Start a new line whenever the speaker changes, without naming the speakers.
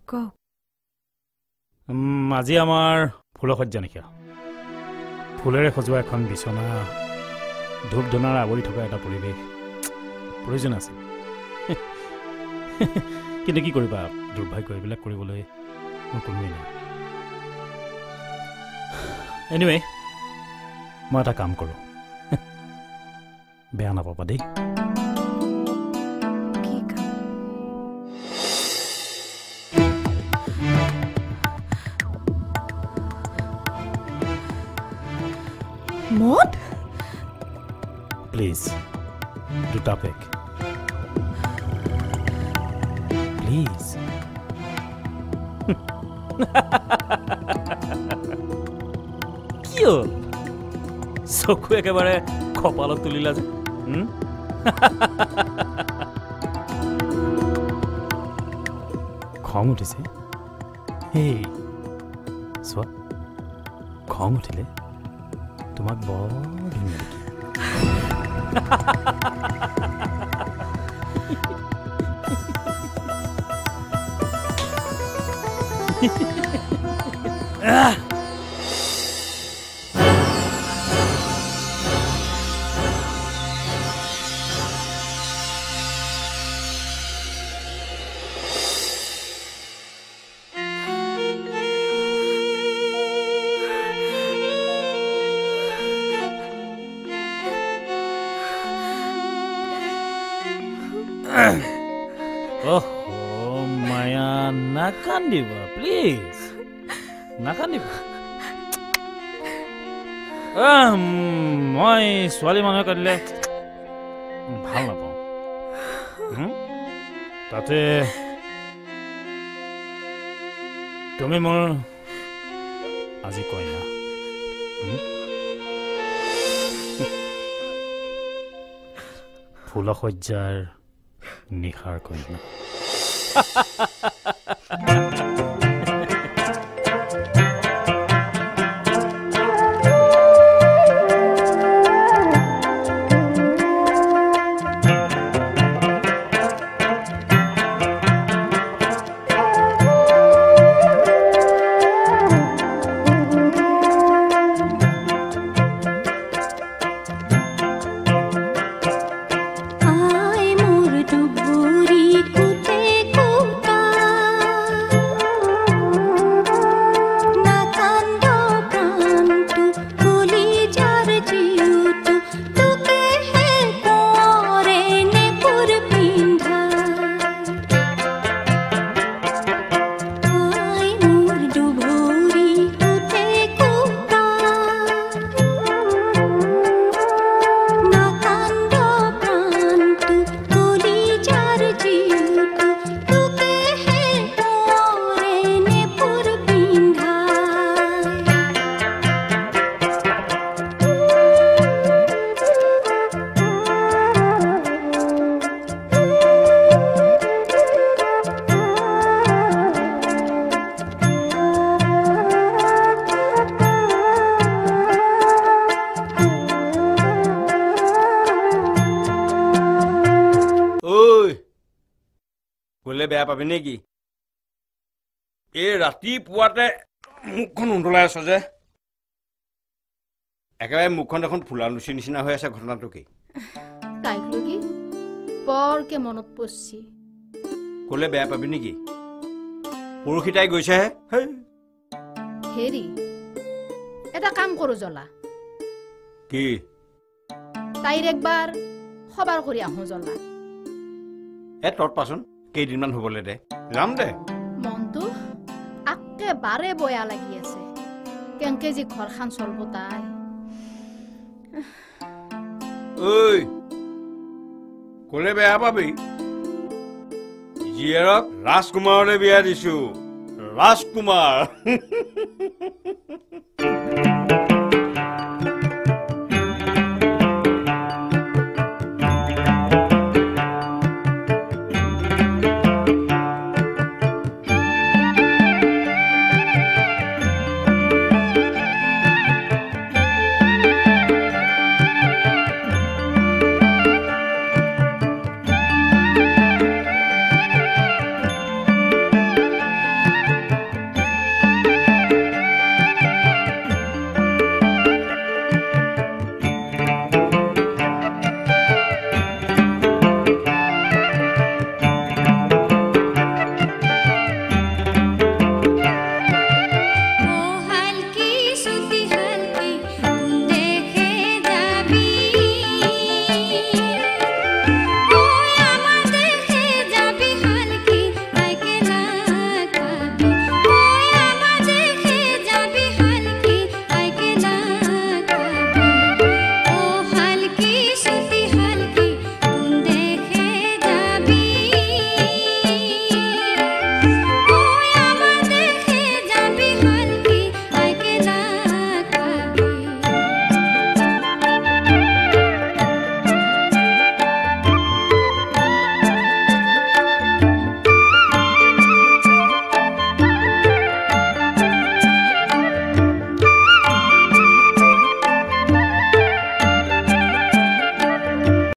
কওক
আজি আমাৰ ফুলসজ্জা নিশা ফুলেৰে সজোৱা এখন বিচনা ধূপ ধূনাৰ আৱৰি থকা এটা পৰিৱেশ প্ৰয়োজন আছে কিন্তু কি কৰিবা দুৰ্ভাগ্য এইবিলাক কৰিবলৈ মোৰ কোনোৱেই নাই এনিৱে মই এটা কাম কৰোঁ বেয়া নাপাবা দেই
মদ
প্লিজ দুটা পেক প্লিজ কিয় চকু একেবাৰে কপালত তুলিলা যে খং উঠিছে এই চোৱা খং উঠিলে তোমাক বৰ ধুনীয়া মায়া নাকান্দিবা প্লিজ নাকান্দিবা মই ছোৱালী মানুহে কান্দিলে ভাল নাপাওঁ তাতে তুমি মোৰ আজি কইনা ফুলসজ্জাৰ নিশাৰ কইনা
বেয়া পাবি নেকি এই ৰাতিপুৱাতে মুখখন উন্দলাই আছ যে একেবাৰে মুখখন দেখোন ফুলা লুচি নিচিনা হৈ আছে ঘটনাটো কি
তাইক লগি বৰকে মনত পৰছি
ক'লে বেয়া পাবি নেকি পৰহি তাই গৈছেহে
হেৰি এটা কাম কৰো জলা
কি
তাইৰ একবাৰ খবৰ কৰি আহো জলা
তোৰ পাচোন কেইদিনমান হ'বলৈ দে যাম দে
মনটো একেবাৰে বয়া লাগি আছে কেনেকে যে ঘৰখন চলব তাই
ঐ ক'লে বেয়া পাবি জীয়েৰক ৰাজকুমাৰলৈ বিয়া দিছো ৰাজকুমাৰ